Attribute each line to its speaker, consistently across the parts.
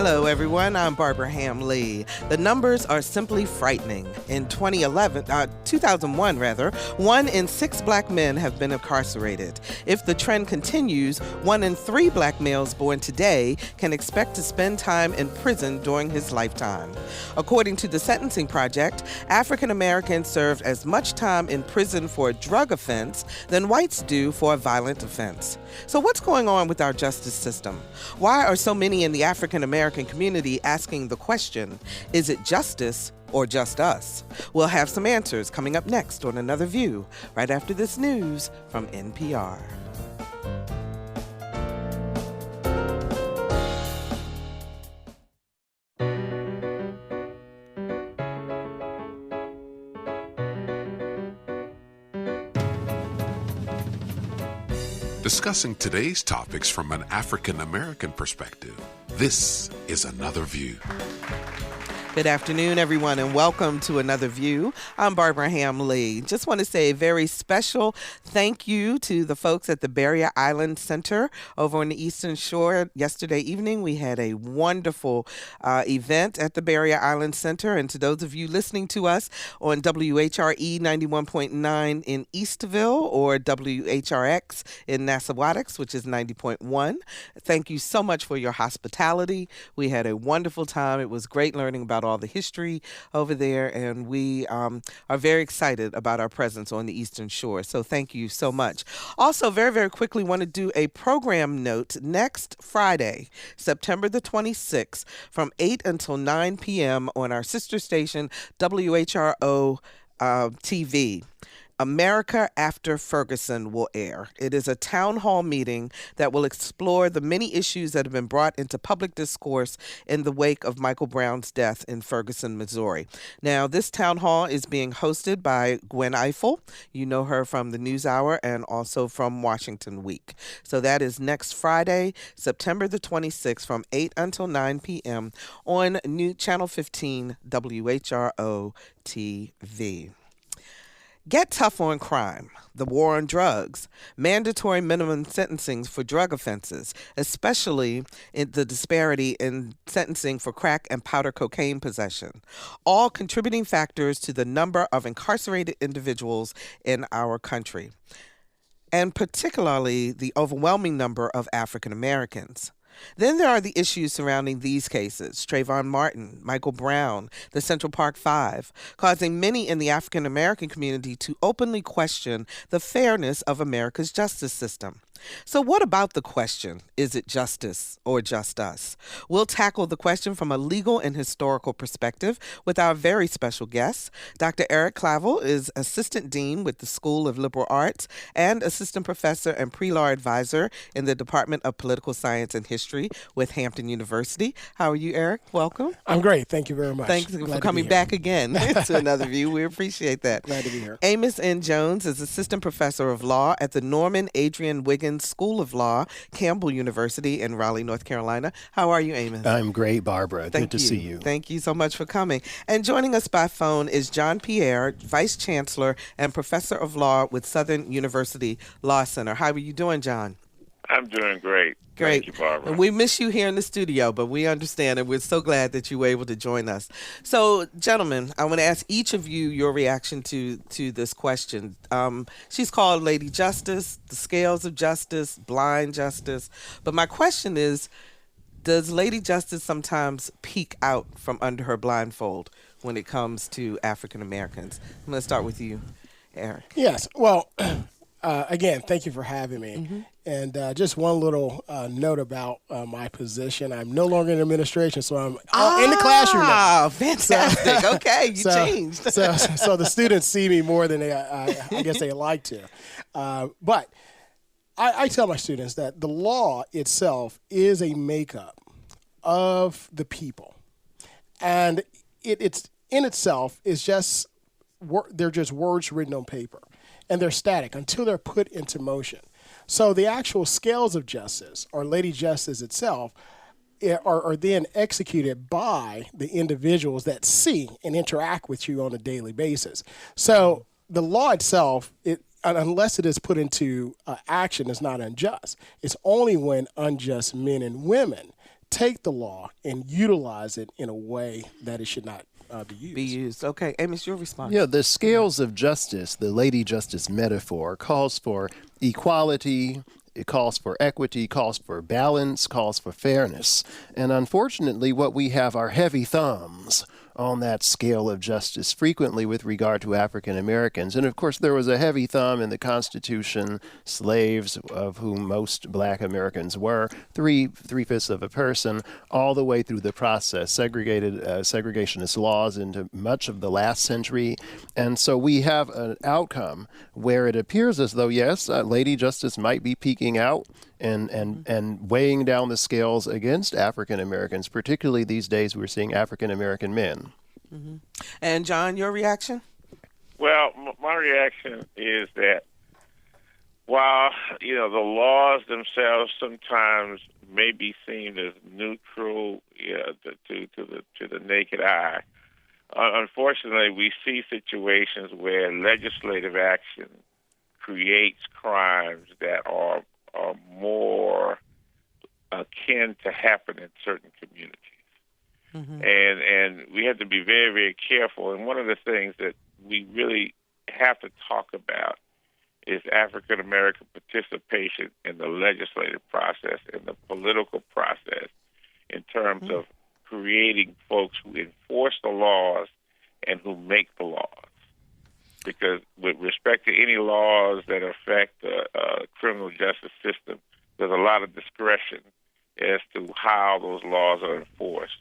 Speaker 1: Hello, everyone. I'm Barbara Ham Lee. The numbers are simply frightening. In 2001, 1 in 6 black men have been incarcerated. If the trend continues, 1 in 3 black males born today can expect to spend time in prison during his lifetime. According to the Sentencing Project, African Americans served as much time in prison for a drug offense than whites do for a violent offense. So what's going on with our justice system? Why are so many in the African American community asking the question, is it justice or just us? We'll have some answers coming up next on Another View, right after this news from NPR.
Speaker 2: Discussing today's topics from an African American perspective, this is Another View.
Speaker 1: Good afternoon, everyone, and welcome to Another View. I'm Barbara Ham Lee. Just want to say a very special thank you to the folks at the Barrier Island Center over on the Eastern Shore. Yesterday evening, we had a wonderful event at the Barrier Island Center. And to those of you listening to us on WHRE 91.9 in Eastville or WHRX in Nassauatix, which is 90.1, thank you so much for your hospitality. We had a wonderful time. It was great learning about all the history over there, and we are very excited about our presence on the Eastern Shore. So thank you so much. Also, very, very quickly, want to do a program note. Next Friday, September the 26th, from 8 until 9 p.m. on our sister station, WHRO TV. America After Ferguson will air. It is a town hall meeting that will explore the many issues that have been brought into public discourse in the wake of Michael Brown's death in Ferguson, Missouri. Now, this town hall is being hosted by Gwen Eiffel. You know her from the NewsHour and also from Washington Week. So that is next Friday, September the 26th from 8 until 9 p.m. on Channel 15 WHRO TV. Get tough on crime, the war on drugs, mandatory minimum sentencing for drug offenses, especially in the disparity in sentencing for crack and powder cocaine possession, all contributing factors to the number of incarcerated individuals in our country, and particularly the overwhelming number of African Americans. Then there are the issues surrounding these cases, Trayvon Martin, Michael Brown, the Central Park Five, causing many in the African American community to openly question the fairness of America's justice system. So what about the question, is it justice or just us? We'll tackle the question from a legal and historical perspective with our very special guest. Dr. Eric Claville is Assistant Dean with the School of Liberal Arts and Assistant Professor and Pre-Law Advisor in the Department of Political Science and History with Hampton University. How are you, Eric? Welcome.
Speaker 3: I'm great. Thank you very much.
Speaker 1: Thanks for coming back again to Another View. We appreciate that.
Speaker 3: Glad to be here.
Speaker 1: Amos N. Jones is Assistant Professor of Law at the Norman Adrian Wiggins School of Law, Campbell University in Raleigh, North Carolina. How are you, Amos?
Speaker 4: I'm great, Barbara. Good to see you.
Speaker 1: Thank you so much for coming. And joining us by phone is John Pierre, Vice Chancellor and Professor of Law with Southern University Law Center. How are you doing, John?
Speaker 5: I'm doing great.
Speaker 1: Great.
Speaker 5: Thank you, Barbara.
Speaker 1: And we miss you here in the studio, but we understand, and we're so glad that you were able to join us. So, gentlemen, I want to ask each of you your reaction to this question. She's called Lady Justice, the scales of justice, blind justice. But my question is, does Lady Justice sometimes peek out from under her blindfold when it comes to African Americans? I'm going to start with you, Eric.
Speaker 3: Yes. Well, again, thank you for having me.
Speaker 1: Mm-hmm.
Speaker 3: And just one little note about my position. I'm no longer in administration, so I'm in the classroom now.
Speaker 1: Ah, fantastic. Okay, you changed.
Speaker 3: so the students see me more than I guess they like to. But I tell my students that the law itself is a makeup of the people. And it's in itself is just, they're just words written on paper. And they're static until they're put into motion. So the actual scales of justice, or Lady Justice itself, are then executed by the individuals that see and interact with you on a daily basis. So the law itself, unless it is put into action, is not unjust. It's only when unjust men and women take the law and utilize it in a way that it should not be used.
Speaker 1: Okay, Amos, your response.
Speaker 4: Yeah, the scales of justice, the Lady Justice metaphor, calls for equality, it calls for equity, calls for balance, calls for fairness. And unfortunately, what we have are heavy thumbs on that scale of justice, frequently with regard to African Americans. And of course, there was a heavy thumb in the Constitution, slaves, of whom most Black Americans were, three-fifths of a person, all the way through the process, segregationist laws into much of the last century. And so we have an outcome where it appears as though, yes, Lady Justice might be peaking out and weighing down the scales against African Americans, particularly these days we're seeing African American men.
Speaker 1: Mm-hmm. And John, your reaction?
Speaker 5: Well, my reaction is that while the laws themselves sometimes may be seen as neutral to the naked eye, unfortunately we see situations where legislative action creates crimes that are more akin to happen in certain communities. Mm-hmm. And we have to be very, very careful. And one of the things that we really have to talk about is African American participation in the legislative process, in the political process, in terms of creating folks who enforce the laws and who make the laws. Because with respect to any laws that affect the criminal justice system, there's a lot of discretion as to how those laws are enforced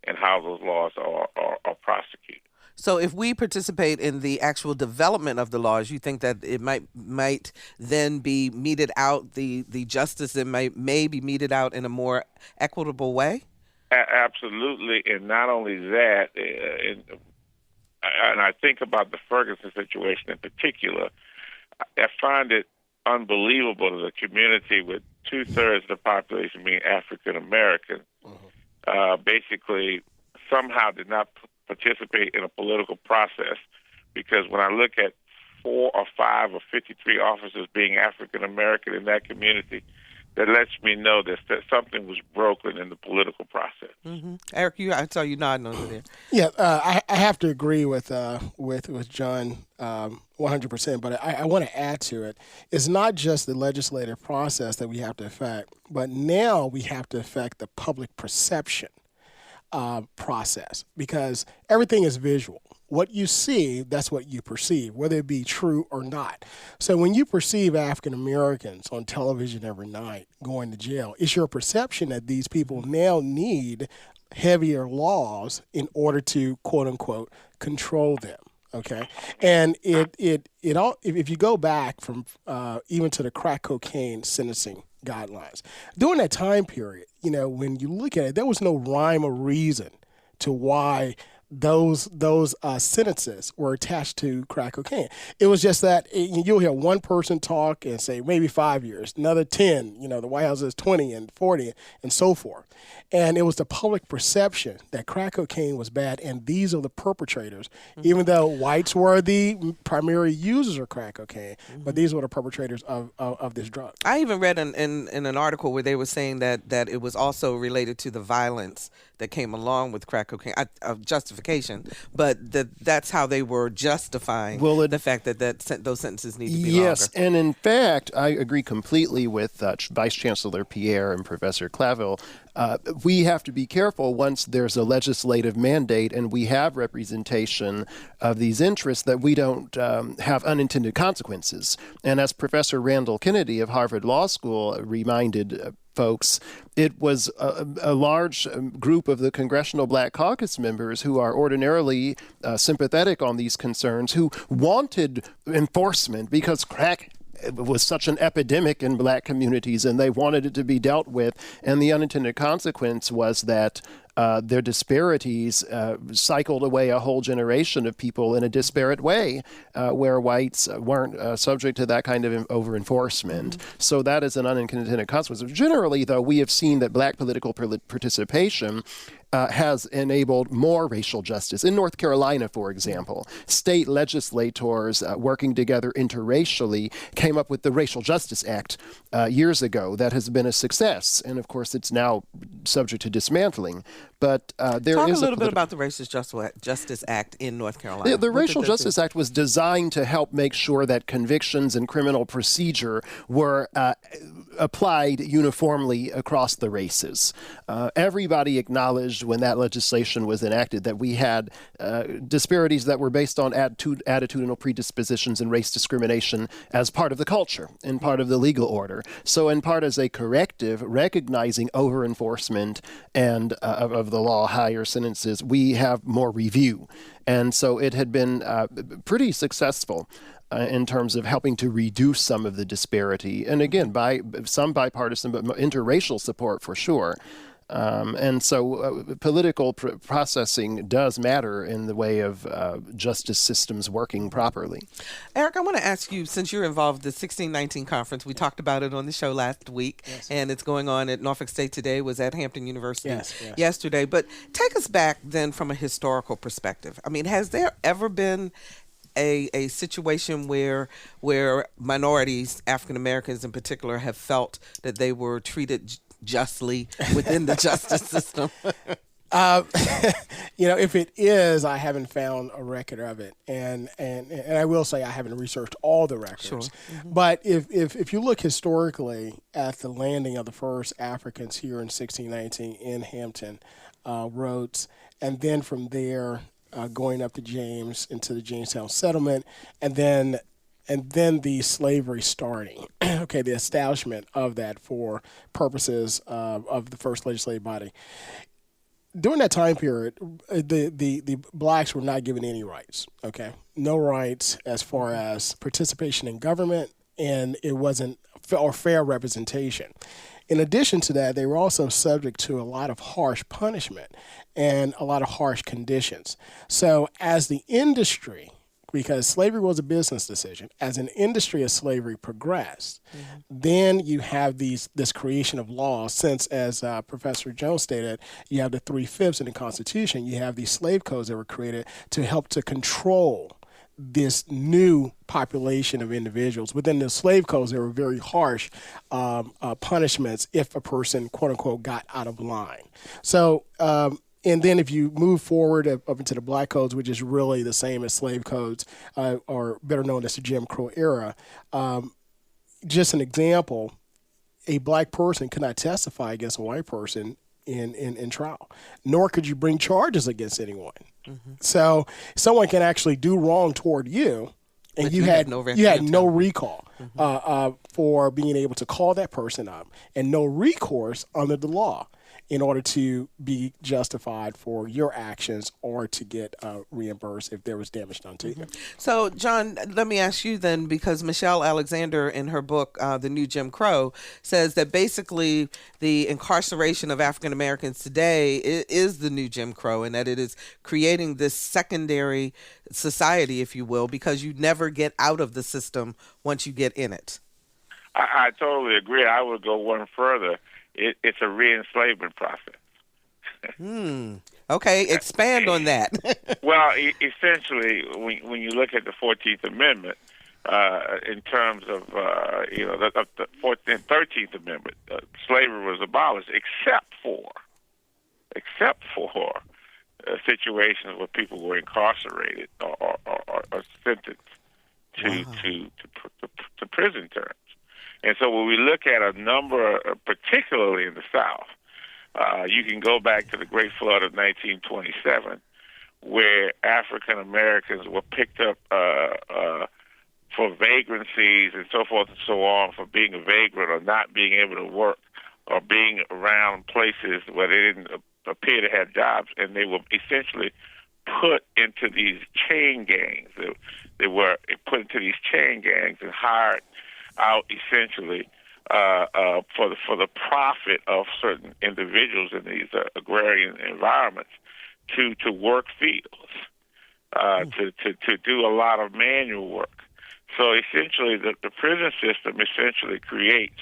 Speaker 5: and how those laws are prosecuted.
Speaker 1: So if we participate in the actual development of the laws, you think that it might then be meted out, the justice that may be meted out in a more equitable way?
Speaker 5: Absolutely. And not only that, and I think about the Ferguson situation in particular, I find it unbelievable that a community with 2/3 of the population being African American basically somehow did not participate in a political process, because when I look at 4 or 5 or 53 officers being African American in that community, that lets me know that something was broken in the political process.
Speaker 1: Mm-hmm. Eric, I saw you nodding over there.
Speaker 3: Yeah, I have to agree with John 100%, but I want to add to it. It's not just the legislative process that we have to affect, but now we have to affect the public perception process, because everything is visual. What you see, that's what you perceive, whether it be true or not. So when you perceive African Americans on television every night going to jail, it's your perception that these people now need heavier laws in order to, quote unquote, control them. Okay, and it all, if you go back from even to the crack cocaine sentencing guidelines during that time period, when you look at it, there was no rhyme or reason to why those sentences were attached to crack cocaine. It was just that you'll hear one person talk and say maybe 5 years, another 10, the White House is 20 and 40 and so forth. And it was the public perception that crack cocaine was bad, and these are the perpetrators, even though whites were the primary users of crack cocaine, but these were the perpetrators of this drug.
Speaker 1: I even read in an article where they were saying that it was also related to the violence that came along with crack cocaine, justification, but that's how they were justifying the fact that those sentences need to be longer.
Speaker 4: Yes, and in fact, I agree completely with Vice Chancellor Pierre and Professor Claville. We have to be careful once there's a legislative mandate and we have representation of these interests that we don't have unintended consequences. And as Professor Randall Kennedy of Harvard Law School reminded folks, it was a large group of the Congressional Black Caucus members who are ordinarily sympathetic on these concerns, who wanted enforcement because crack was such an epidemic in Black communities and they wanted it to be dealt with. And the unintended consequence was that their disparities cycled away a whole generation of people in a disparate way, where whites weren't subject to that kind of over-enforcement. So that is an unintended consequence. Generally, though, we have seen that Black political participation has enabled more racial justice. In North Carolina, for example, state legislators working together interracially came up with the Racial Justice Act years ago that has been a success. And of course, it's now subject to dismantling. But there
Speaker 1: Talk
Speaker 4: is
Speaker 1: a little bit about the Racial Justice Act in North Carolina.
Speaker 4: The Racial Justice Act was designed to help make sure that convictions and criminal procedure were applied uniformly across the races. Everybody acknowledged when that legislation was enacted that we had disparities that were based on attitudinal predispositions and race discrimination as part of the culture and part of the legal order. So in part as a corrective, recognizing over-enforcement and of the law, higher sentences, we have more review. And so it had been pretty successful in terms of helping to reduce some of the disparity. And again, by some bipartisan, but interracial support for sure. And so political processing does matter in the way of justice systems working properly.
Speaker 1: Eric, I want to ask you, since you're involved in the 1619 conference, we talked about it on the show last week, and it's going on at Norfolk State today, was at Hampton University yesterday. But take us back then from a historical perspective. I mean, has there ever been a situation where minorities, African Americans in particular, have felt that they were treated justly within the justice system?
Speaker 3: If it is, I haven't found a record of it, and I will say I haven't researched all the records.
Speaker 1: Sure. Mm-hmm.
Speaker 3: But if you look historically at the landing of the first Africans here in 1619 in Hampton Roads, and then from there going up to James into the Jamestown settlement, and then the slavery starting, the establishment of that for purposes of the first legislative body. During that time period, the blacks were not given any rights, no rights as far as participation in government, and it wasn't fair representation. In addition to that, they were also subject to a lot of harsh punishment and a lot of harsh conditions. So as the industry, because slavery was a business decision, as an industry of slavery progressed, then you have this creation of laws. Since, as Professor Jones stated, you have the 3/5 in the Constitution, you have these slave codes that were created to help to control this new population of individuals. Within the slave codes, there were very harsh punishments if a person, quote unquote, got out of line. So, and then if you move forward up into the black codes, which is really the same as slave codes, or better known as the Jim Crow era, just an example, a black person could not testify against a white person in trial, nor could you bring charges against anyone. Mm-hmm. So someone can actually do wrong toward you, and but you had no recall for being able to call that person up, and no recourse under the law in order to be justified for your actions or to get reimbursed if there was damage done to you.
Speaker 1: So, John, let me ask you then, because Michelle Alexander in her book, The New Jim Crow, says that basically the incarceration of African Americans today is the new Jim Crow, and that it is creating this secondary society, if you will, because you never get out of the system once you get in it.
Speaker 5: I totally agree. I would go one further. It's a re-enslavement process.
Speaker 1: Okay, expand on that.
Speaker 5: Well, essentially, when you look at the 14th Amendment, in terms of the 14th and 13th Amendment, slavery was abolished, except for situations where people were incarcerated or sentenced to prison terms. And so when we look at a number, particularly in the South, you can go back to the Great Flood of 1927, where African Americans were picked up for vagrancies and so forth and so on, for being a vagrant or not being able to work or being around places where they didn't appear to have jobs, and they were essentially put into these chain gangs. They were put into these chain gangs and hired out essentially for the profit of certain individuals in these agrarian environments to work fields, to do a lot of manual work. So essentially, the prison system essentially creates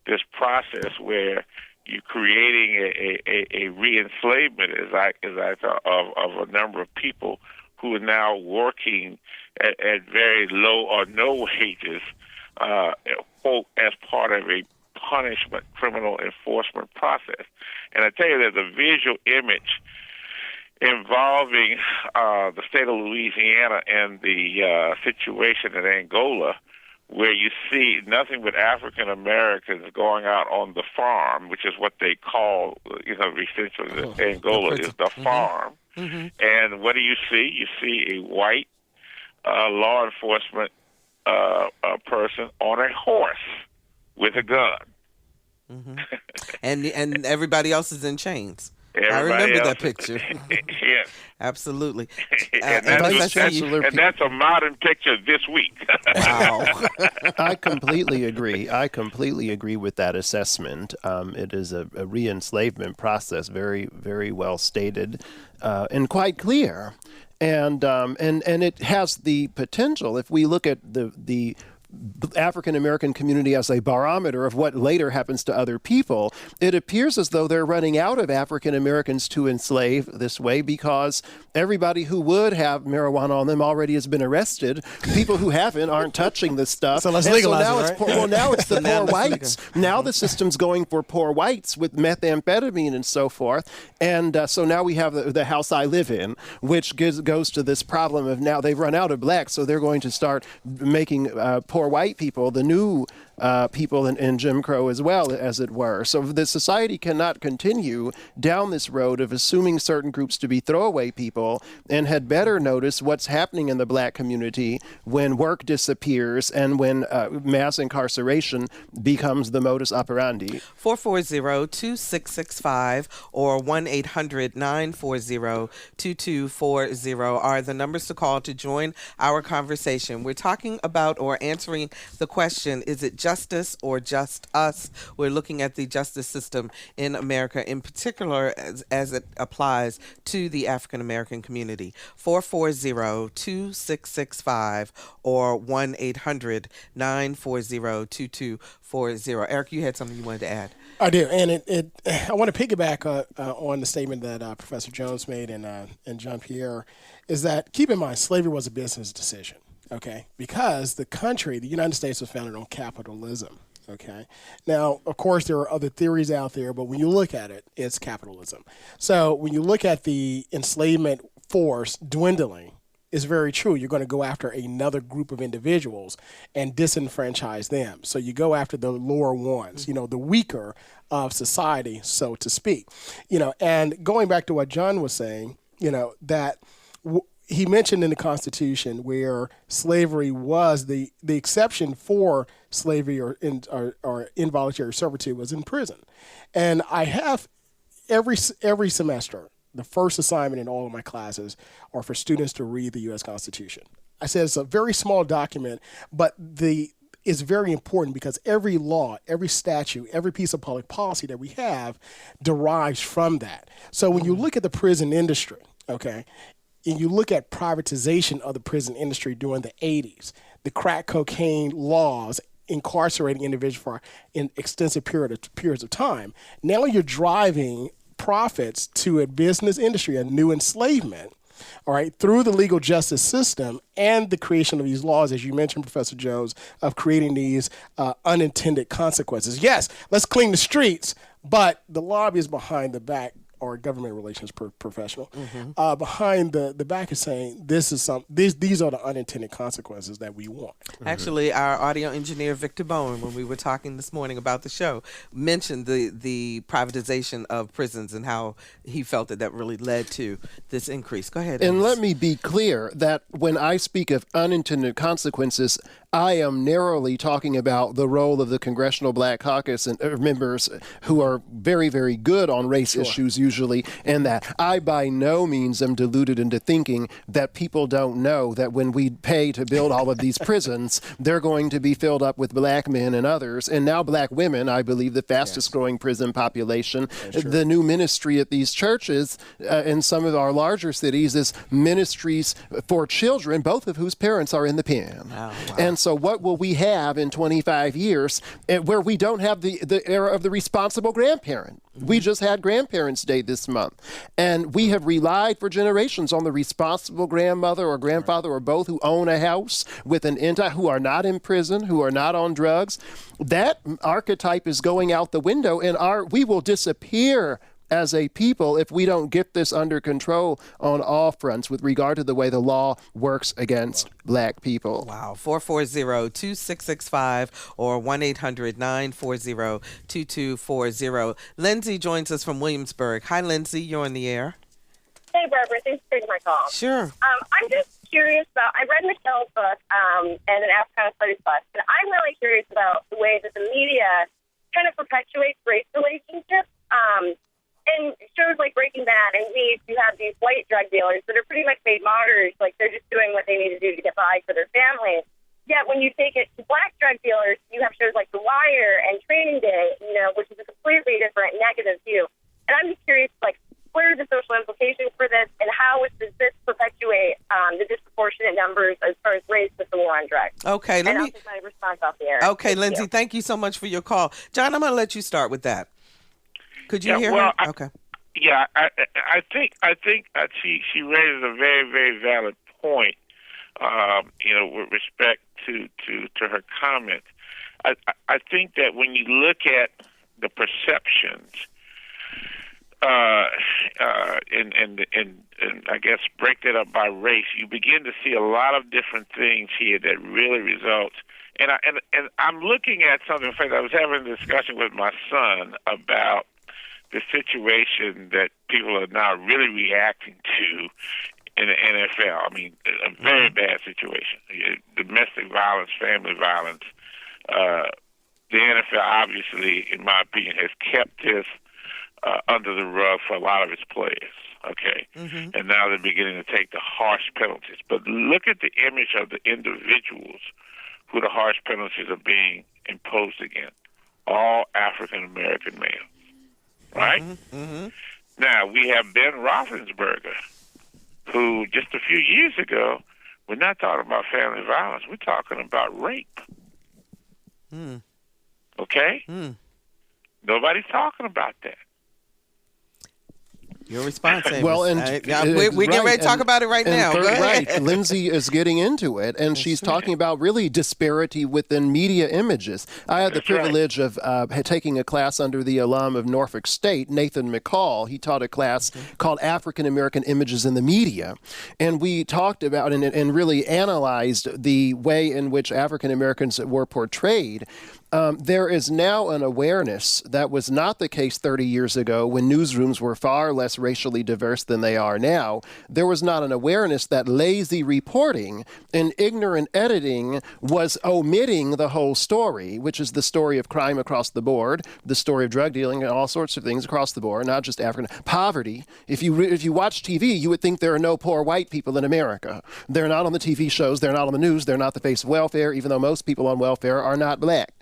Speaker 5: this process where you're creating a re-enslavement, as I thought, of a number of people who are now working at very low or no wages, quote, as part of a punishment criminal enforcement process. And I tell you that the visual image involving the state of Louisiana and the situation in Angola, where you see nothing but African Americans going out on the farm, which is what they call, essentially Angola is the farm. Mm-hmm. And what do you see? You see a white law enforcement person on a horse with a gun.
Speaker 1: Mm-hmm. and everybody else is in chains.
Speaker 5: Everybody
Speaker 1: I remember
Speaker 5: else
Speaker 1: that picture.
Speaker 5: Yes.
Speaker 1: Absolutely.
Speaker 5: And that's a modern picture this week.
Speaker 1: Wow.
Speaker 4: I completely agree with that assessment. It is a re-enslavement process, very, very well stated and quite clear. And it has the potential, if we look at the African American community as a barometer of what later happens to other people, it appears as though they're running out of African Americans to enslave this way because everybody who would have marijuana on them already has been arrested. People who haven't aren't touching this stuff.
Speaker 3: So let's legalize it, right?
Speaker 4: Now it's the poor whites. Now the system's going for poor whites with methamphetamine and so forth. And so now we have the house I live in, which goes to this problem of now they've run out of blacks, so they're going to start making poor white people the new people in Jim Crow as well, as it were. So the society cannot continue down this road of assuming certain groups to be throwaway people, and had better notice what's happening in the black community when work disappears and when mass incarceration becomes the modus operandi.
Speaker 1: 440-2665 or 1-800-940-2240 are the numbers to call to join our conversation. We're talking about or answering the question, is it justice or just us? We're looking at the justice system in America, in particular as it applies to the African American community. 440-2665 or 1-800-940-2240. Eric, you had something you wanted to add.
Speaker 3: I do, and I want to piggyback on the statement that Professor Jones made and John Pierre, is that keep in mind slavery was a business decision. Okay, because the United States was founded on capitalism. Okay, now, of course, there are other theories out there, but when you look at it, it's capitalism. So when you look at the enslavement force dwindling, it's very true. You're going to go after another group of individuals and disenfranchise them. So you go after the lower ones, the weaker of society, so to speak. And going back to what John was saying, that he mentioned in the Constitution where slavery was the exception for slavery or involuntary servitude was in prison. And I have every semester, the first assignment in all of my classes are for students to read the U.S. Constitution. I said it's a very small document, but it's very important because every law, every statute, every piece of public policy that we have derives from that. So when you look at the prison industry, okay, and you look at privatization of the prison industry during the 80s, the crack cocaine laws incarcerating individuals for an extensive periods of time, now you're driving profits to a business industry, a new enslavement, all right, through the legal justice system and the creation of these laws, as you mentioned, Professor Jones, of creating these unintended consequences. Yes, let's clean the streets, but the lobbyists behind the back or government relations professional behind the back is saying these are the unintended consequences that we want.
Speaker 1: Actually, our audio engineer Victor Bowen, when we were talking this morning about the show, mentioned the privatization of prisons and how he felt that really led to this increase. Go ahead.
Speaker 4: And let me be clear that when I speak of unintended consequences, I am narrowly talking about the role of the Congressional Black Caucus and members who are very, very good on race issues usually, and that I by no means am deluded into thinking that people don't know that when we pay to build all of these prisons, they're going to be filled up with black men and others, and now black women, I believe, the fastest growing prison population. The new ministry at these churches in some of our larger cities is ministries for children, both of whose parents are in the pen. Oh, wow. And And so what will we have in 25 years where we don't have the era of the responsible grandparent? We just had Grandparents' Day this month, and we have relied for generations on the responsible grandmother or grandfather or both who own a house with an income, who are not in prison, who are not on drugs. That archetype is going out the window, and we will disappear as a people if we don't get this under control on all fronts with regard to the way the law works against black people.
Speaker 1: Wow. 440-2665 or 1-800-940-2240. Lindsay joins us from Williamsburg. Hi, Lindsay. You're on the air.
Speaker 6: Hey, Barbara. Thanks for taking my call.
Speaker 1: Sure.
Speaker 6: I'm just curious about, I read Michelle's book and an Africana Studies class, and I'm really curious about the way that the media kind of perpetuates race relationships. And shows like Breaking Bad and Weeds, you have these white drug dealers that are pretty much made martyrs, like they're just doing what they need to do to get by for their families. Yet when you take it to black drug dealers, you have shows like The Wire and Training Day, which is a completely different negative view. And I'm just curious, like, what are the social implications for this, and how does this perpetuate the disproportionate numbers as far as race with the war on drugs?
Speaker 1: Okay,
Speaker 6: I'll take my response off the air.
Speaker 1: Okay, Lindsay, thank you so much for your call. John, I'm going to let you start with that. Could you hear her? Okay.
Speaker 5: Yeah, I think she raises a very, very valid point. With respect to her comment, I think that when you look at the perceptions, and I guess break that up by race, you begin to see a lot of different things here that really result. And I'm looking at something. In fact, I was having a discussion with my son about the situation that people are now really reacting to in the NFL. I mean, a very bad situation. Domestic violence, family violence. The NFL, obviously, in my opinion, has kept this under the rug for a lot of its players. Okay? Mm-hmm. And now they're beginning to take the harsh penalties. But look at the image of the individuals who the harsh penalties are being imposed against. All African American males. Right? Mm-hmm. Now, we have Ben Roethlisberger, who just a few years ago, we're not talking about family violence. We're talking about rape. Mm. Okay? Mm. Nobody's talking about that.
Speaker 1: Your response, Amos.
Speaker 4: Well, and
Speaker 1: we're getting ready to talk about it right now. Go ahead.
Speaker 4: Right. Lindsay is getting into it, and she's talking about really disparity within media images. I had the privilege of taking a class under the alum of Norfolk State, Nathan McCall. He taught a class called African American Images in the Media, and we talked about and really analyzed the way in which African Americans were portrayed. There is now an awareness that was not the case 30 years ago when newsrooms were far less racially diverse than they are now. There was not an awareness that lazy reporting and ignorant editing was omitting the whole story, which is the story of crime across the board, the story of drug dealing and all sorts of things across the board, not just African. Poverty. If you watch TV, you would think there are no poor white people in America. They're not on the TV shows. They're not on the news. They're not the face of welfare, even though most people on welfare are not black.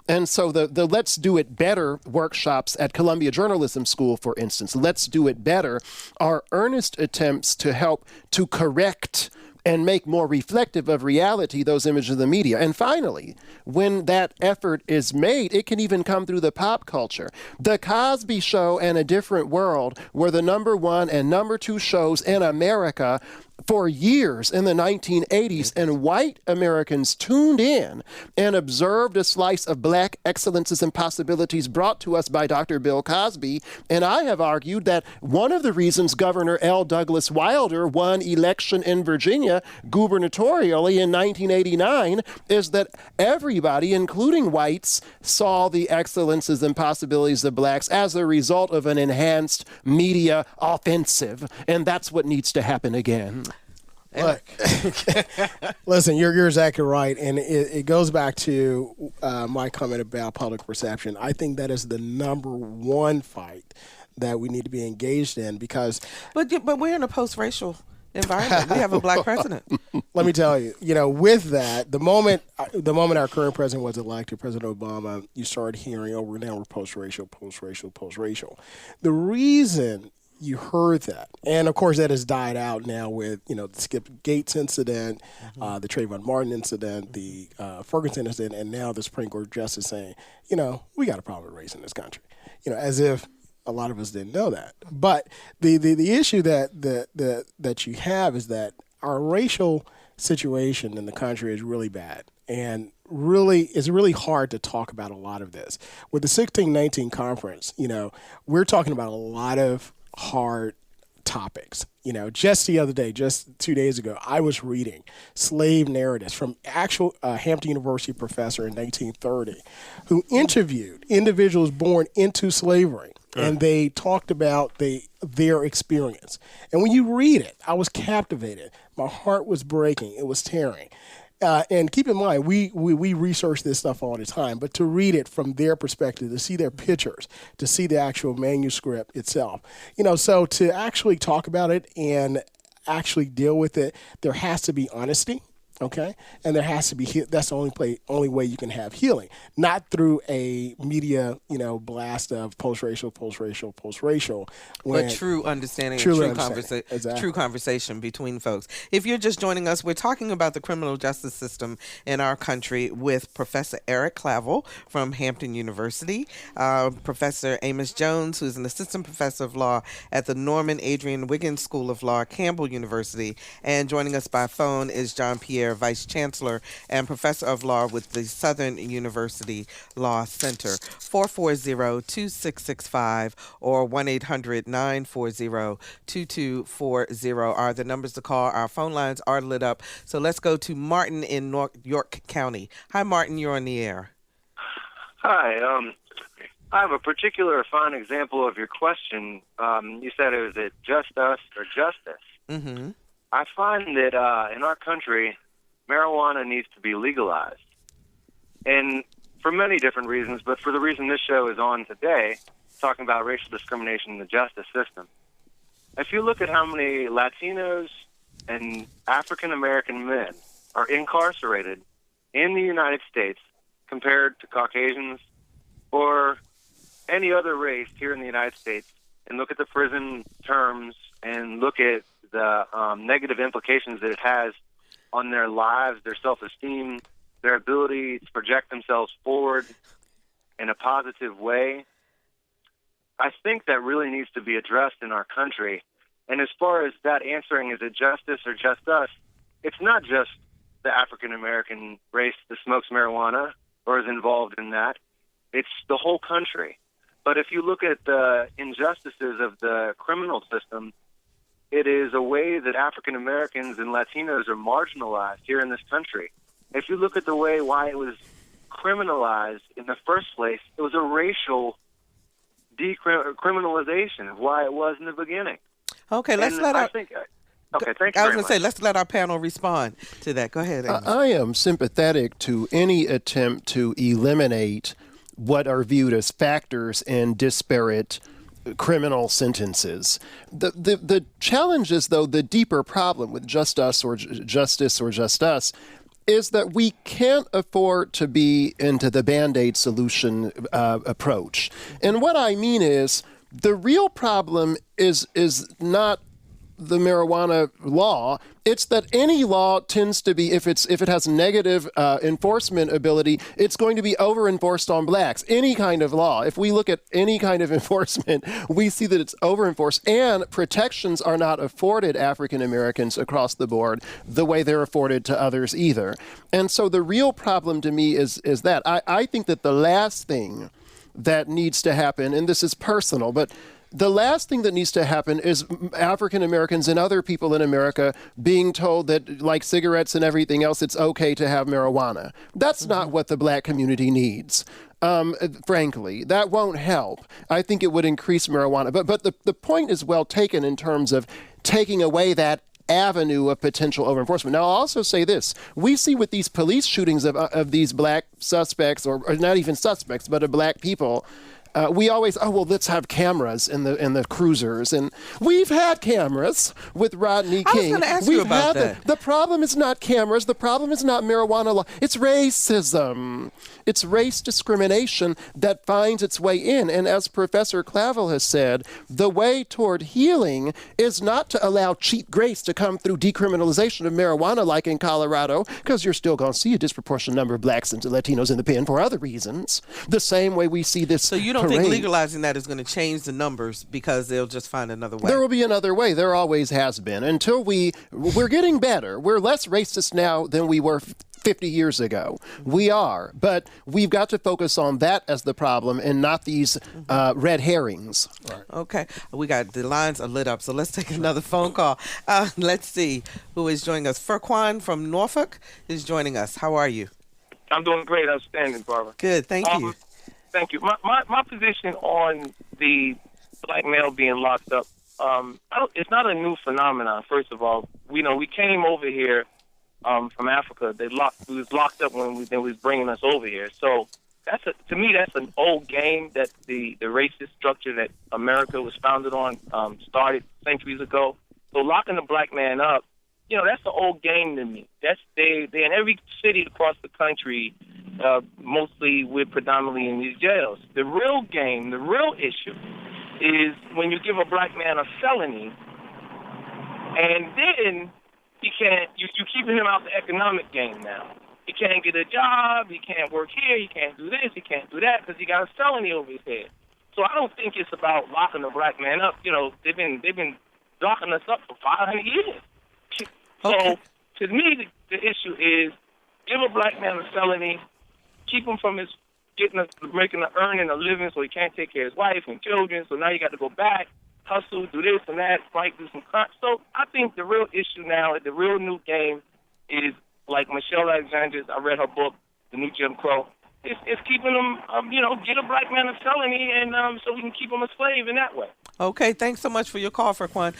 Speaker 4: And so the Let's Do It Better workshops at Columbia Journalism School, for instance, Let's Do It Better, are earnest attempts to help to correct and make more reflective of reality those images of the media. And finally, when that effort is made, it can even come through the pop culture. The Cosby Show and A Different World were the number 1 and number 2 shows in America for years in the 1980s, and white Americans tuned in and observed a slice of black excellences and possibilities brought to us by Dr. Bill Cosby. And I have argued that one of the reasons Governor L. Douglas Wilder won election in Virginia gubernatorially in 1989 is that everybody, including whites, saw the excellences and possibilities of blacks as a result of an enhanced media offensive. And that's what needs to happen again.
Speaker 3: Look, listen, you're exactly right, and it goes back to my comment about public perception. I think that is the number 1 fight that we need to be engaged in because.
Speaker 1: But we're in a post-racial environment. We have a black president.
Speaker 3: Let me tell you, with that, the moment our current president was elected, President Obama, you started hearing, we're now post-racial. The reason you heard that. And, of course, that has died out now with, the Skip Gates incident, the Trayvon Martin incident, the Ferguson incident, and now the Supreme Court justice saying, we got a problem with race in this country, as if a lot of us didn't know that. But the issue that you have is that our racial situation in the country is really bad. And it's really hard to talk about a lot of this. With the 1619 conference, we're talking about a lot of hard topics. Just the other day, just 2 days ago, I was reading slave narratives from actual Hampton University professor in 1930 who interviewed individuals born into slavery. And they talked about their experience. And when you read it, I was captivated. My heart was breaking. It was tearing. And keep in mind, we research this stuff all the time, but to read it from their perspective, to see their pictures, to see the actual manuscript itself, so to actually talk about it and actually deal with it, there has to be honesty. Okay, and there has to be. That's the only way you can have healing, not through a media, blast of post-racial.
Speaker 1: But true understanding, true conversation between folks. If you're just joining us, we're talking about the criminal justice system in our country with Professor Eric Claville from Hampton University, Professor Amos Jones, who's an assistant professor of law at the Norman Adrian Wiggins School of Law, Campbell University, and joining us by phone is John Pierre, Vice Chancellor and Professor of Law with the Southern University Law Center. 440-2665 or 1-800-940-2240 are the numbers to call. Our phone lines are lit up. So let's go to Martin in York County. Hi, Martin. You're on the air.
Speaker 7: Hi. I have a particular fine example of your question. You said, is it just us or justice?
Speaker 1: Mm-hmm.
Speaker 7: I find that in our country, marijuana needs to be legalized. And for many different reasons, but for the reason this show is on today, talking about racial discrimination in the justice system. If you look at how many Latinos and African American men are incarcerated in the United States compared to Caucasians or any other race here in the United States, and look at the prison terms and look at the negative implications that it has on their lives, their self-esteem, their ability to project themselves forward in a positive way, I think that really needs to be addressed in our country. And as far as that answering, is it justice or just us, it's not just the African-American race that smokes marijuana or is involved in that. It's the whole country. But if you look at the injustices of the criminal system, it is a way that African Americans and Latinos are marginalized here in this country. If you look at the way why it was criminalized in the first place, it was a racial decriminalization of why it was in the beginning.
Speaker 1: Okay, let's
Speaker 7: thank you very much.
Speaker 1: I was going to say, let's let our panel respond to that. Go ahead, Amos.
Speaker 4: I am sympathetic to any attempt to eliminate what are viewed as factors in disparate criminal sentences. The challenge is, though, the deeper problem with justice or just us is that we can't afford to be into the Band-Aid solution approach. And what I mean is the real problem is not the marijuana law. It's that any law tends to be, if it has negative enforcement ability, it's going to be over-enforced on blacks. Any kind of law. If we look at any kind of enforcement, we see that it's over-enforced, and protections are not afforded African Americans across the board the way they're afforded to others either. And so the real problem to me is that. I think that the last thing that needs to happen, and this is personal, but the last thing that needs to happen is African Americans and other people in America being told that, like cigarettes and everything else, it's okay to have marijuana. That's not what the black community needs. Frankly, that won't help. I think it would increase marijuana. But the point is well taken in terms of taking away that avenue of potential over-enforcement. Now, I'll also say this. We see with these police shootings of these black suspects, or not even suspects, but of black people, We always, let's have cameras in the cruisers, and we've had cameras with Rodney King.
Speaker 1: I was going to ask you about that.
Speaker 4: The problem is not cameras. The problem is not marijuana law. It's racism. It's race discrimination that finds its way in. And as Professor Claville has said, the way toward healing is not to allow cheap grace to come through decriminalization of marijuana like in Colorado, because you're still going to see a disproportionate number of blacks and Latinos in the pen for other reasons. The same way we see this.
Speaker 1: So you don't think legalizing that is going to change the numbers because they'll just find another way?
Speaker 4: There will be another way. There always has been. Until we're getting better. We're less racist now than we were 50 years ago. We are. But we've got to focus on that as the problem and not these red herrings.
Speaker 3: Right.
Speaker 1: Okay. We got the lines are lit up, so let's take another phone call. Let's see who is joining us. Furquan from Norfolk is joining us. How are you?
Speaker 8: I'm doing great. Outstanding, Barbara.
Speaker 1: Good. Thank you.
Speaker 8: Thank you. My position on the black male being locked up, it's not a new phenomenon. First of all, we came over here from Africa. We was locked up when they was bringing us over here. So to me that's an old game that the racist structure that America was founded on started centuries ago. So locking the black man up, that's an old game to me. They in every city across the country. Mostly we're predominantly in these jails. The real game, the real issue, is when you give a black man a felony, and then he can't. You're keeping him out the economic game now. He can't get a job. He can't work here. He can't do this. He can't do that because he got a felony over his head. So I don't think it's about locking the black man up. They've been locking us up for 500 years.
Speaker 1: Okay.
Speaker 8: So to me, the issue is give a black man a felony. Keep him from earning a living so he can't take care of his wife and children. So now you got to go back, hustle, do this and that, fight, do some crime. So I think the real issue now, the real new game is like Michelle Alexander's, I read her book, The New Jim Crow. It's keeping them, get a black man a felony and so we can keep him a slave in that way.
Speaker 1: Okay, thanks so much for your call, Furquan.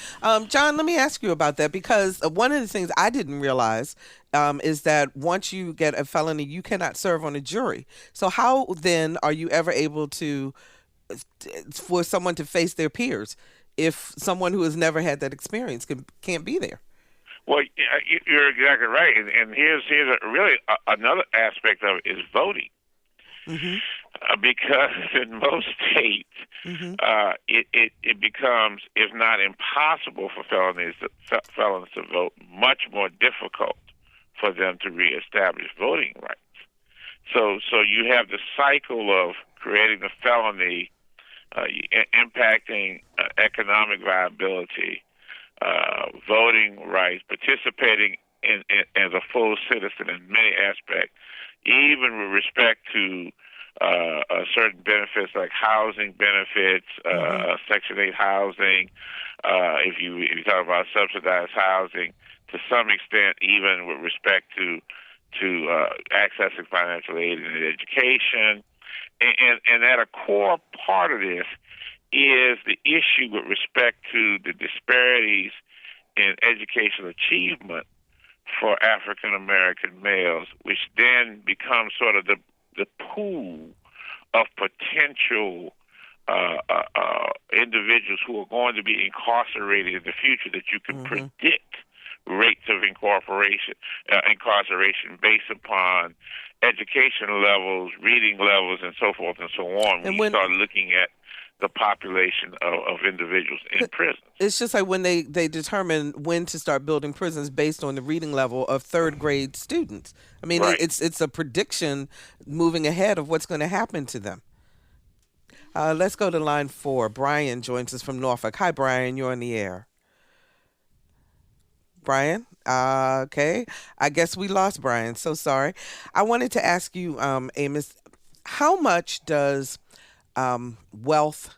Speaker 1: John, let me ask you about that because one of the things I didn't realize is that once you get a felony, you cannot serve on a jury. So how then are you ever able for someone to face their peers if someone who has never had that experience can't be there?
Speaker 5: Well, you're exactly right. And here's another aspect of it is voting. Mm-hmm. Because in most states, mm-hmm. It becomes, if not impossible for felons to vote, much more difficult for them to reestablish voting rights. So you have the cycle of creating a felony, impacting economic viability, voting rights, participating as a full citizen in many aspects, even with respect to certain benefits like housing benefits, Section 8 housing, if you talk about subsidized housing, to some extent even with respect to accessing financial aid and education. And at a core part of this is the issue with respect to the disparities in educational achievement for African American males, which then becomes sort of the pool of potential individuals who are going to be incarcerated in the future that you can predict rates of incarceration based upon education levels, reading levels, and so forth and so on. When you start looking at the population of individuals in prison.
Speaker 1: It's just like when they determine when to start building prisons based on the reading level of third grade students. I mean, right. It's a prediction moving ahead of what's going to happen to them. Let's go to line 4. Brian joins us from Norfolk. Hi, Brian. You're on the air. Brian? Okay. I guess we lost Brian. So sorry. I wanted to ask you, Amos, how much does wealth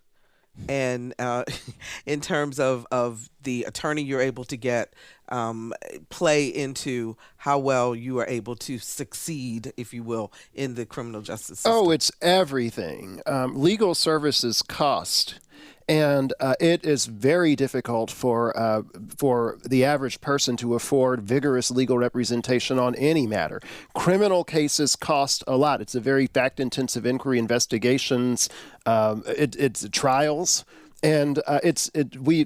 Speaker 1: and in terms of the attorney you're able to get play into how well you are able to succeed, if you will, in the criminal justice system?
Speaker 4: Oh, it's everything. Legal services cost. And it is very difficult for the average person to afford vigorous legal representation on any matter. Criminal cases cost a lot. It's a very fact-intensive inquiry, investigations, it's trials. And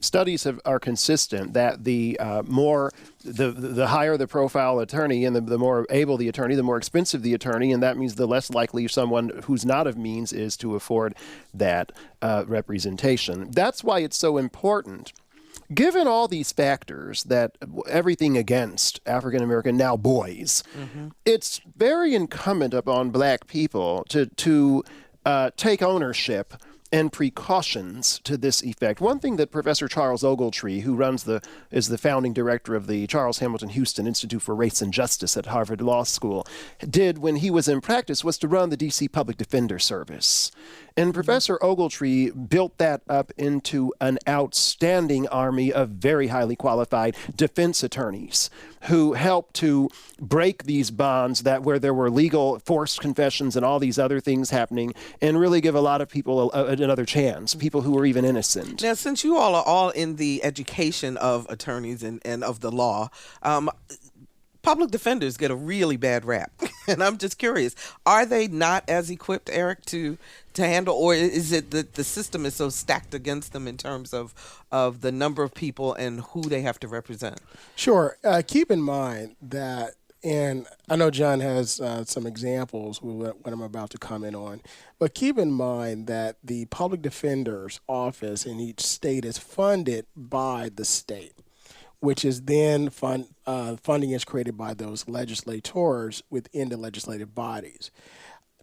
Speaker 4: studies are consistent that the higher the profile attorney and the more able the attorney, the more expensive the attorney, and that means the less likely someone who's not of means is to afford that representation. That's why it's so important. Given all these factors, that everything against African American, now boys, it's very incumbent upon black people to take ownership and precautions to this effect. One thing that Professor Charles Ogletree, who is the founding director of the Charles Hamilton Houston Institute for Race and Justice at Harvard Law School, did when he was in practice was to run the D.C. Public Defender Service. And Professor Ogletree built that up into an outstanding army of very highly qualified defense attorneys who helped to break these bonds where there were legal forced confessions and all these other things happening, and really give a lot of people another chance, people who were even innocent.
Speaker 1: Now, since you all are all in the education of attorneys and of the law, public defenders get a really bad rap. And I'm just curious, are they not as equipped, Eric, to handle, or is it that the system is so stacked against them in terms of the number of people and who they have to represent?
Speaker 3: Sure. Keep in mind that, and I know John has some examples with what I'm about to comment on, but keep in mind that the public defender's office in each state is funded by the state, which is then funding is created by those legislators within the legislative bodies.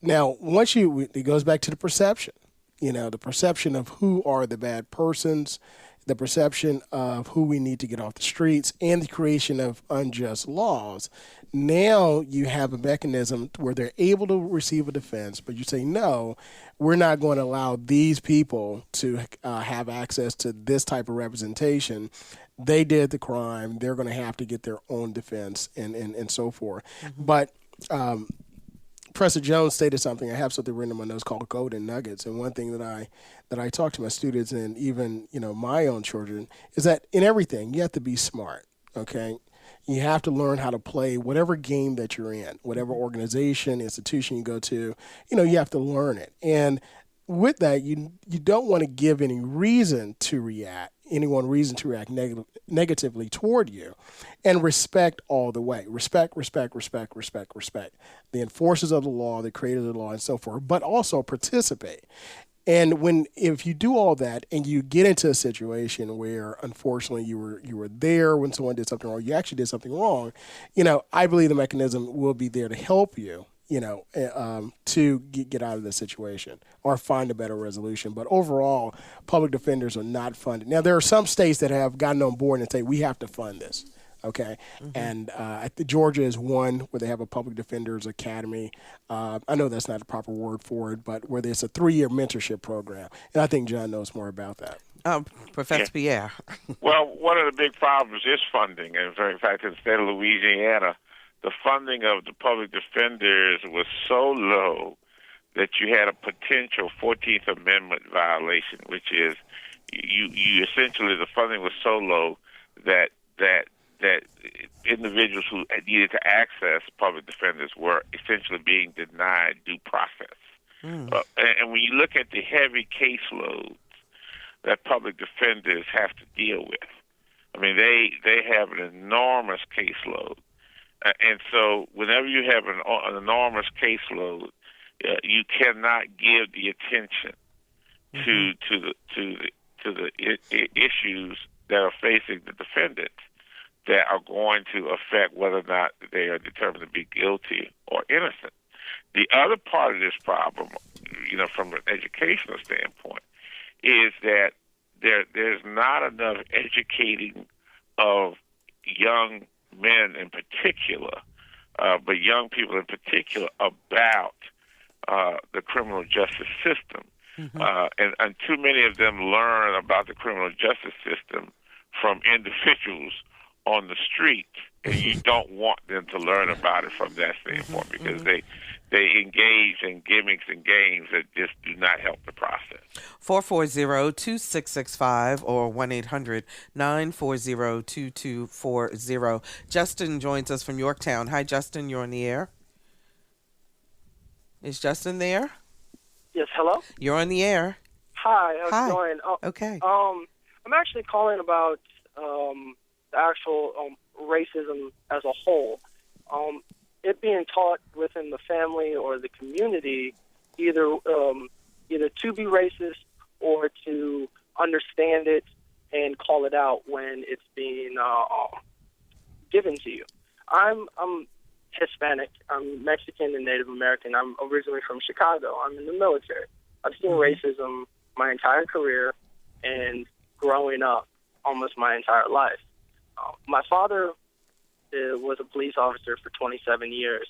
Speaker 3: Now, it goes back to the perception, the perception of who are the bad persons, the perception of who we need to get off the streets, and the creation of unjust laws. Now you have a mechanism where they're able to receive a defense, but you say, no, we're not going to allow these people to have access to this type of representation. They did the crime. They're going to have to get their own defense and so forth. But Professor Jones stated something. I have something written in my notes called golden nuggets. And one thing that I talk to my students and even, my own children is that in everything, you have to be smart, okay? You have to learn how to play whatever game that you're in, whatever organization, institution you go to, you have to learn it. And with that, you don't want to give anyone reason to react negatively toward you, and respect all the way. Respect. The enforcers of the law, the creators of the law, and so forth, but also participate. And if you do all that and you get into a situation where unfortunately you were there when someone did something wrong, you actually did something wrong, I believe the mechanism will be there to help you, to get out of the situation or find a better resolution. But overall, public defenders are not funded. Now, there are some states that have gotten on board and say, we have to fund this. Okay. And Georgia is one where they have a public defenders academy. I know that's not the proper word for it, but where there's a 3-year mentorship program. And I think John knows more about that.
Speaker 1: Professor Pierre.
Speaker 5: Well, one of the big problems is funding. And in fact, in the state of Louisiana, the funding of the public defenders was so low that you had a potential 14th Amendment violation, which is you essentially, the funding was so low that individuals who needed to access public defenders were essentially being denied due process. And when you look at the heavy caseloads that public defenders have to deal with, I mean, they have an enormous caseload. And so whenever you have an enormous caseload, you cannot give the attention to the issues that are facing the defendants that are going to affect whether or not they are determined to be guilty or innocent. The other part of this problem, from an educational standpoint, is that there's not enough educating of young men in particular, but young people in particular, about the criminal justice system. And too many of them learn about the criminal justice system from individuals on the street, and you don't want them to learn about it from that standpoint because they engage in gimmicks and games that just do not help the process.
Speaker 1: 440-2665 or 1-800-940-2240. Justin joins us from Yorktown. Hi, Justin. You're on the air. Is Justin there?
Speaker 9: Yes, hello?
Speaker 1: You're on the air.
Speaker 9: Hi, how's it going?
Speaker 1: Okay.
Speaker 9: I'm actually calling about the actual racism as a whole. It being taught within the family or the community either to be racist or to understand it and call it out when it's being given to you. I'm Hispanic. I'm Mexican and Native American. I'm originally from Chicago. I'm in the military. I've seen racism my entire career and growing up almost my entire life. My father was a police officer for 27 years,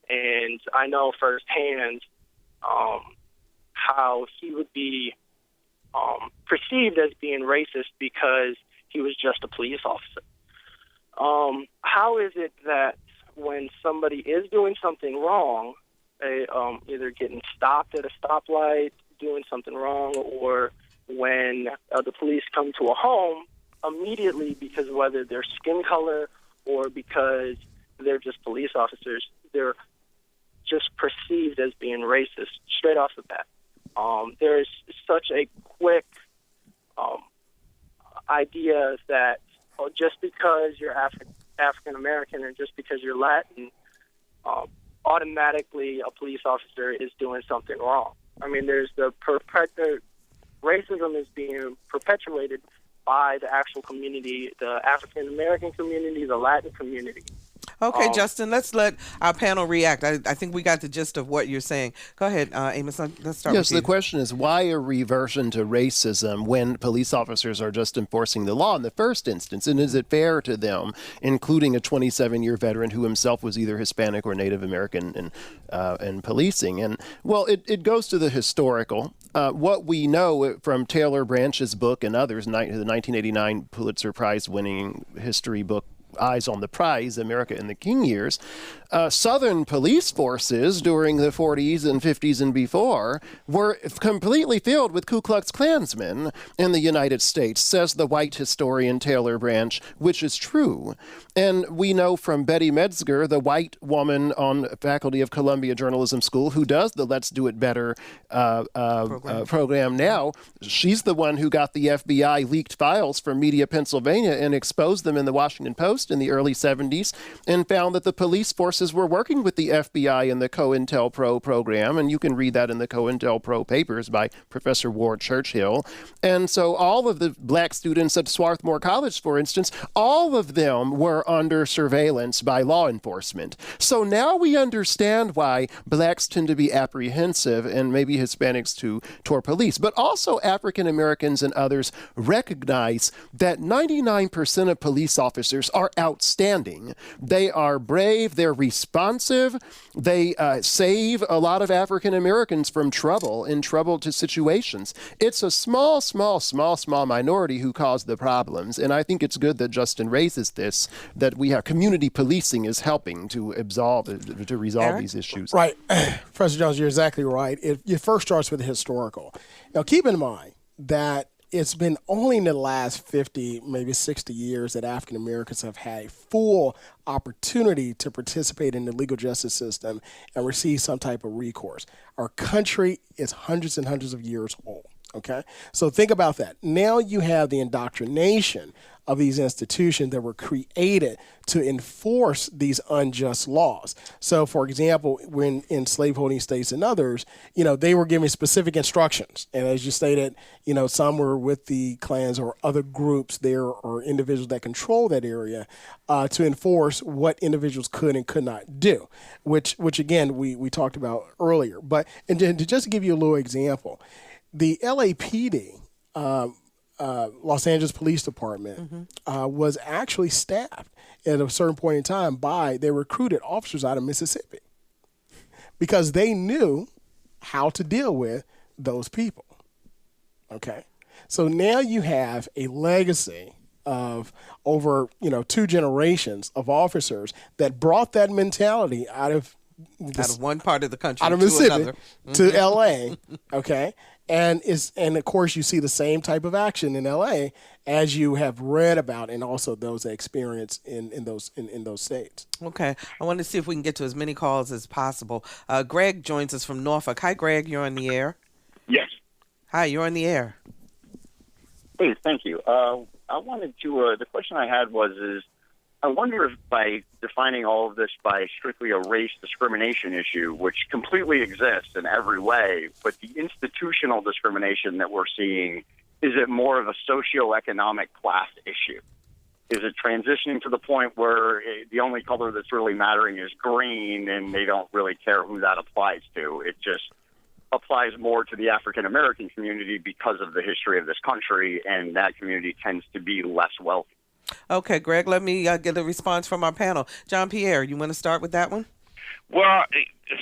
Speaker 9: and I know firsthand how he would be perceived as being racist because he was just a police officer. How is it that when somebody is doing something wrong, they, either getting stopped at a stoplight, doing something wrong, or when the police come to a home, immediately, because whether they're skin color or because they're just police officers, they're just perceived as being racist straight off the bat. There's such a quick idea that just because you're African American or just because you're Latin, automatically a police officer is doing something wrong. I mean, there's racism is being perpetuated by the actual community, the African American community, the Latin community.
Speaker 1: Okay, Justin, let's let our panel react. I think we got the gist of what you're saying. Go ahead, Amos. Let's start with you.
Speaker 4: Yes, the question is, why a reversion to racism when police officers are just enforcing the law in the first instance? And is it fair to them, including a 27-year veteran who himself was either Hispanic or Native American in policing? And, well, it goes to the historical. What we know from Taylor Branch's book and others, the 1989 Pulitzer Prize-winning history book, Eyes on the Prize, America in the King Years, Southern police forces during the 40s and 50s and before were completely filled with Ku Klux Klansmen in the United States, says the white historian Taylor Branch, which is true. And we know from Betty Metzger, the white woman on faculty of Columbia Journalism School who does the Let's Do It Better program now, she's the one who got the FBI leaked files from Media Pennsylvania and exposed them in the Washington Post in the early 70s and found that the police forces were working with the FBI in the COINTELPRO program, and you can read that in the COINTELPRO papers by Professor Ward Churchill. And so all of the black students at Swarthmore College, for instance, all of them were under surveillance by law enforcement. So now we understand why blacks tend to be apprehensive and maybe Hispanics toward police. But also African Americans and others recognize that 99% of police officers are outstanding. They are brave, they're responsive, they save a lot of African Americans from trouble to situations. It's a small minority who cause the problems, and I think it's good that Justin raises this, that we have community policing is helping to resolve these issues.
Speaker 3: Right. Professor Jones, you're exactly right. It first starts with the historical. Now, keep in mind that it's been only in the last 50, maybe 60 years that African Americans have had a full opportunity to participate in the legal justice system and receive some type of recourse. Our country is hundreds and hundreds of years old. Okay, so think about that. Now you have the indoctrination of these institutions that were created to enforce these unjust laws. So, for example, when in slaveholding states and others, they were given specific instructions. And as you stated, some were with the clans or other groups there or individuals that control that area to enforce what individuals could and could not do, which again, we talked about earlier. But and to just give you a little example, the LAPD, Los Angeles Police Department, was actually staffed at a certain point in time they recruited officers out of Mississippi because they knew how to deal with those people. Okay. So now you have a legacy of over, 2 generations of officers that brought that mentality out of
Speaker 1: out of one part of the country
Speaker 3: out of
Speaker 1: to
Speaker 3: Mississippi
Speaker 1: another.
Speaker 3: to L.A., okay? And of course, you see the same type of action in L.A. as you have read about, and also those that experience in those states.
Speaker 1: Okay. I want to see if we can get to as many calls as possible. Greg joins us from Norfolk. Hi, Greg. You're on the air.
Speaker 10: Yes.
Speaker 1: Hi, you're on the air.
Speaker 10: Hey, thank you. I wanted to, the question I had is, I wonder if by defining all of this by strictly a race discrimination issue, which completely exists in every way, but the institutional discrimination that we're seeing, is it more of a socioeconomic class issue? Is it transitioning to the point where the only color that's really mattering is green and they don't really care who that applies to? It just applies more to the African American community because of the history of this country, and that community tends to be less wealthy.
Speaker 1: Okay, Greg, let me get a response from our panel. John Pierre, you want to start with that one?
Speaker 5: Well,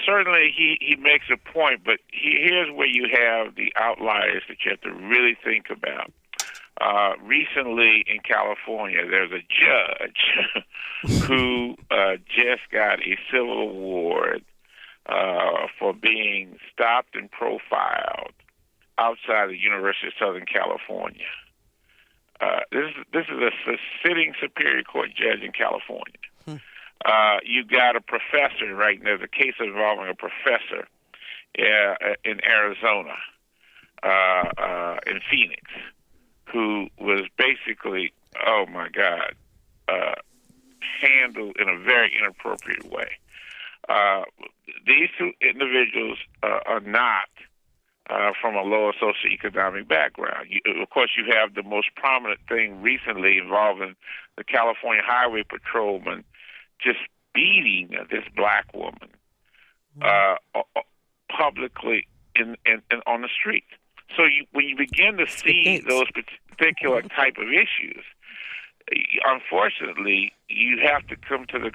Speaker 5: certainly he makes a point, but here's where you have the outliers that you have to really think about. Recently in California, there's a judge who just got a civil award for being stopped and profiled outside the University of Southern California. This is a sitting Superior Court judge in California. You got a professor, right? And there's a case involving a professor in Arizona, in Phoenix, who was basically, oh my God, handled in a very inappropriate way. These two individuals are not from a lower socioeconomic background. Of course, you have the most prominent thing recently involving the California Highway Patrolman just beating this black woman publicly on the street. So when you begin to see those particular type of issues, unfortunately, you have to come to the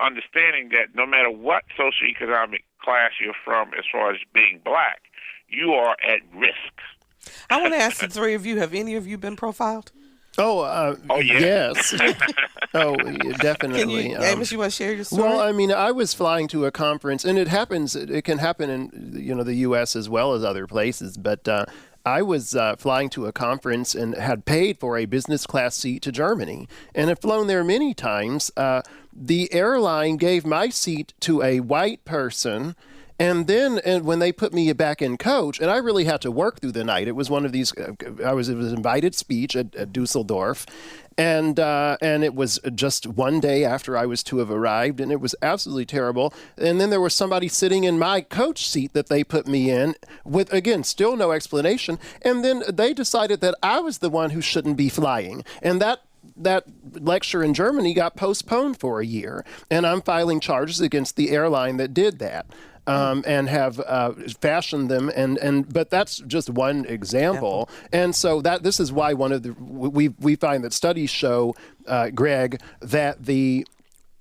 Speaker 5: understanding that no matter what socioeconomic class you're from as far as being black, you are at risk.
Speaker 1: I want to ask the three of you, have any of you been profiled?
Speaker 4: Oh,
Speaker 5: yeah.
Speaker 4: Yes. Oh, definitely.
Speaker 1: Amos, you want to share your story?
Speaker 4: Well, I mean, I was flying to a conference, and it can happen in, the U.S. as well as other places, but I was flying to a conference and had paid for a business class seat to Germany and had flown there many times. The airline gave my seat to a white person. And then when they put me back in coach, and I really had to work through the night. It was one of these, it was invited speech at Dusseldorf. And it was just one day after I was to have arrived, and it was absolutely terrible. And then there was somebody sitting in my coach seat that they put me in with, again, still no explanation. And then they decided that I was the one who shouldn't be flying. And that lecture in Germany got postponed for a year. And I'm filing charges against the airline that did that. And have fashioned them, but that's just one example. And so this is why we find that studies show, Greg, that the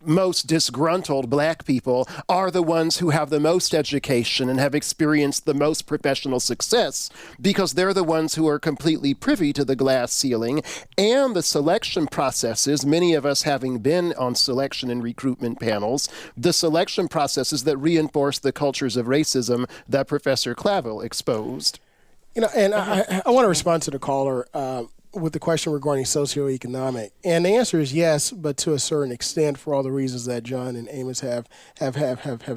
Speaker 4: most disgruntled black people are the ones who have the most education and have experienced the most professional success, because they're the ones who are completely privy to the glass ceiling and the selection processes, many of us having been on selection and recruitment panels, the selection processes that reinforce the cultures of racism that Professor Claville exposed.
Speaker 3: And I want to respond to the caller with the question regarding socioeconomic. And the answer is yes, but to a certain extent, for all the reasons that John and Amos have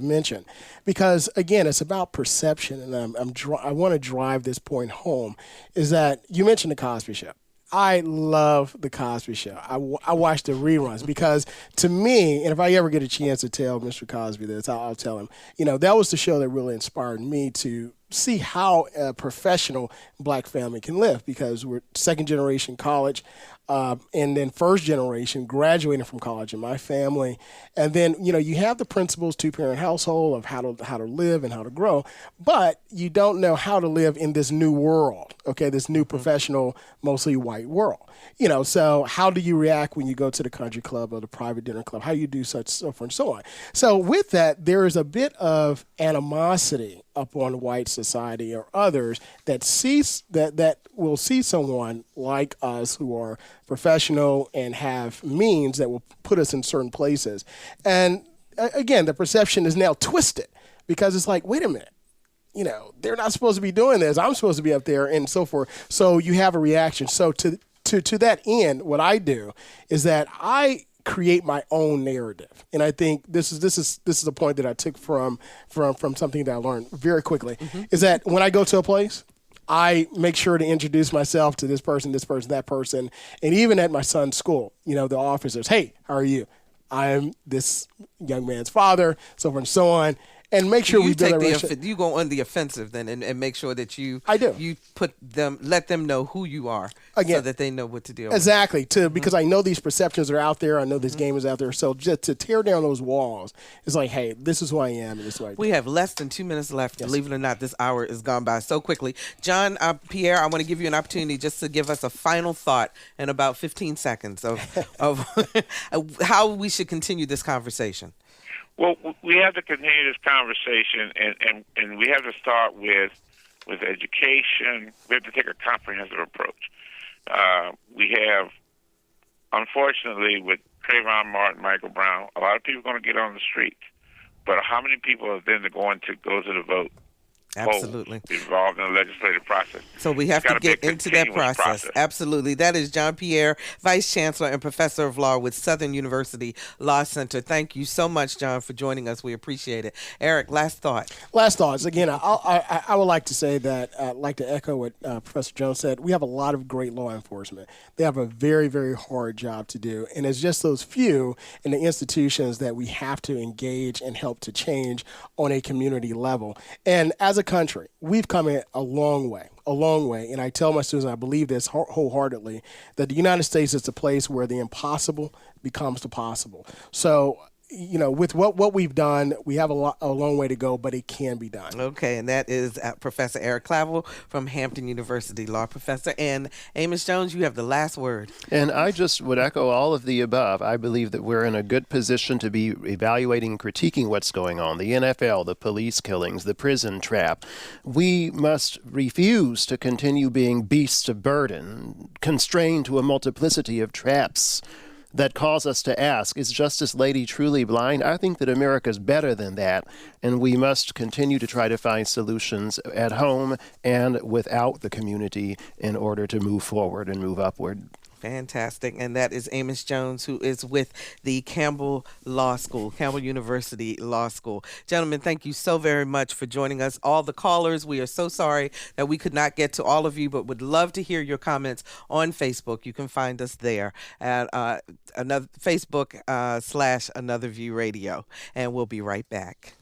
Speaker 3: mentioned. Because, again, it's about perception, and I want to drive this point home, is that you mentioned the Cosby Show. I love the Cosby Show. I watch the reruns because, to me, and if I ever get a chance to tell Mr. Cosby this, I'll tell him, that was the show that really inspired me to see how a professional black family can live, because we're second generation college, and then first generation graduating from college in my family. And then, you have the principles, two-parent household of how to live and how to grow, but you don't know how to live in this new world, okay, this new professional, mostly white world. So how do you react when you go to the country club or the private dinner club? How you do such, so forth and so on. So with that, there is a bit of animosity upon white society or others that will see someone like us who are professional and have means that will put us in certain places. And again, the perception is now twisted because it's like, wait a minute. They're not supposed to be doing this. I'm supposed to be up there and so forth. So you have a reaction. So to that end, what I do is that I create my own narrative. And I think this is a point that I took from something that I learned very quickly, is that when I go to a place, I make sure to introduce myself to this person, that person. And even at my son's school, the officers, hey, how are you? I am this young man's father, so forth and so on. And make sure we build a relationship.
Speaker 1: You go on the offensive then and make sure that you let them know who you are. Again, so that they know what to do.
Speaker 3: Exactly. Because I know these perceptions are out there. I know this game is out there. So just to tear down those walls, it's like, hey, this is who I am and this is who I do.
Speaker 1: We have less than 2 minutes left. Yes. Believe it or not, this hour has gone by so quickly. John Pierre, I want to give you an opportunity just to give us a final thought in about 15 seconds of how we should continue this conversation.
Speaker 5: Well, we have to continue this conversation, and we have to start with education. We have to take a comprehensive approach. We have, unfortunately, with Trayvon Martin, Michael Brown, a lot of people are going to get on the streets. But how many people are then going to go to the vote?
Speaker 1: Absolutely.
Speaker 5: Involved in the legislative process.
Speaker 1: So we have to get into that process. Absolutely. That is John Pierre, Vice Chancellor and Professor of Law with Southern University Law Center. Thank you so much, John, for joining us. We appreciate it. Eric, last thought.
Speaker 3: Last thoughts. Again, I would like to say that, I'd like to echo what Professor Jones said. We have a lot of great law enforcement. They have a very, very hard job to do. And it's just those few in the institutions that we have to engage and help to change on a community level. And as a country, we've come a long way. And I tell my students, and I believe this wholeheartedly, that the United States is a place where the impossible becomes the possible. So, with what we've done, we have a long way to go, but it can be done.
Speaker 1: Okay, and that is Professor Eric Claville from Hampton University, law professor. And Amos Jones, you have the last word.
Speaker 4: And I just would echo all of the above. I believe that we're in a good position to be evaluating and critiquing what's going on. The NFL, the police killings, the prison trap. We must refuse to continue being beasts of burden, constrained to a multiplicity of traps that cause us to ask, is Justice Lady truly blind? I think that America's better than that, and we must continue to try to find solutions at home and without the community in order to move forward and move upward.
Speaker 1: Fantastic. And that is Amos Jones, who is with the Campbell University Law School. Gentlemen, thank you so very much for joining us. All the callers, we are so sorry that we could not get to all of you, but would love to hear your comments on Facebook. You can find us there at another Facebook / Another View Radio. And we'll be right back.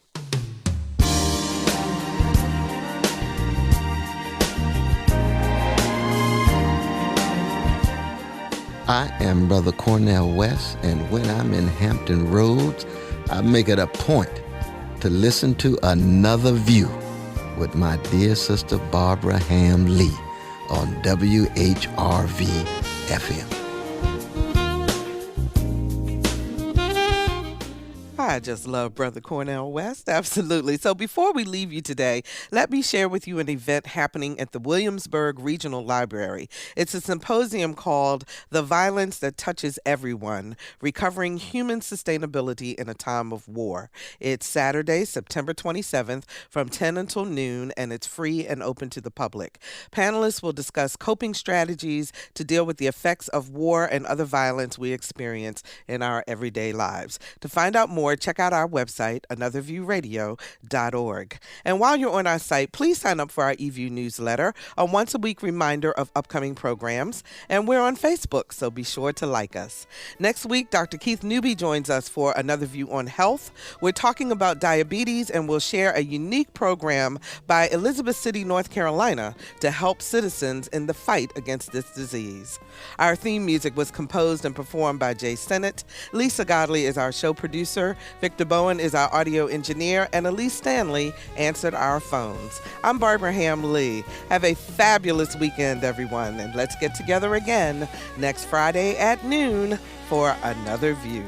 Speaker 11: I am Brother Cornell West, and when I'm in Hampton Roads, I make it a point to listen to Another View with my dear sister Barbara Ham Lee on WHRV-FM.
Speaker 1: I just love Brother Cornell West. Absolutely. So before we leave you today, let me share with you an event happening at the Williamsburg Regional Library. It's a symposium called The Violence That Touches Everyone, Recovering Human Sustainability in a Time of War. It's Saturday, September 27th from 10 until noon, and it's free and open to the public. Panelists will discuss coping strategies to deal with the effects of war and other violence we experience in our everyday lives. To find out more, check out our website, anotherviewradio.org. And while you're on our site, please sign up for our eView newsletter, a once-a-week reminder of upcoming programs. And we're on Facebook, so be sure to like us. Next week, Dr. Keith Newby joins us for Another View on Health. We're talking about diabetes, and we'll share a unique program by Elizabeth City, North Carolina, to help citizens in the fight against this disease. Our theme music was composed and performed by Jay Sennett. Lisa Godley is our show producer. Victor Bowen is our audio engineer, and Elise Stanley answered our phones. I'm Barbara Ham Lee. Have a fabulous weekend, everyone, and let's get together again next Friday at noon for Another View.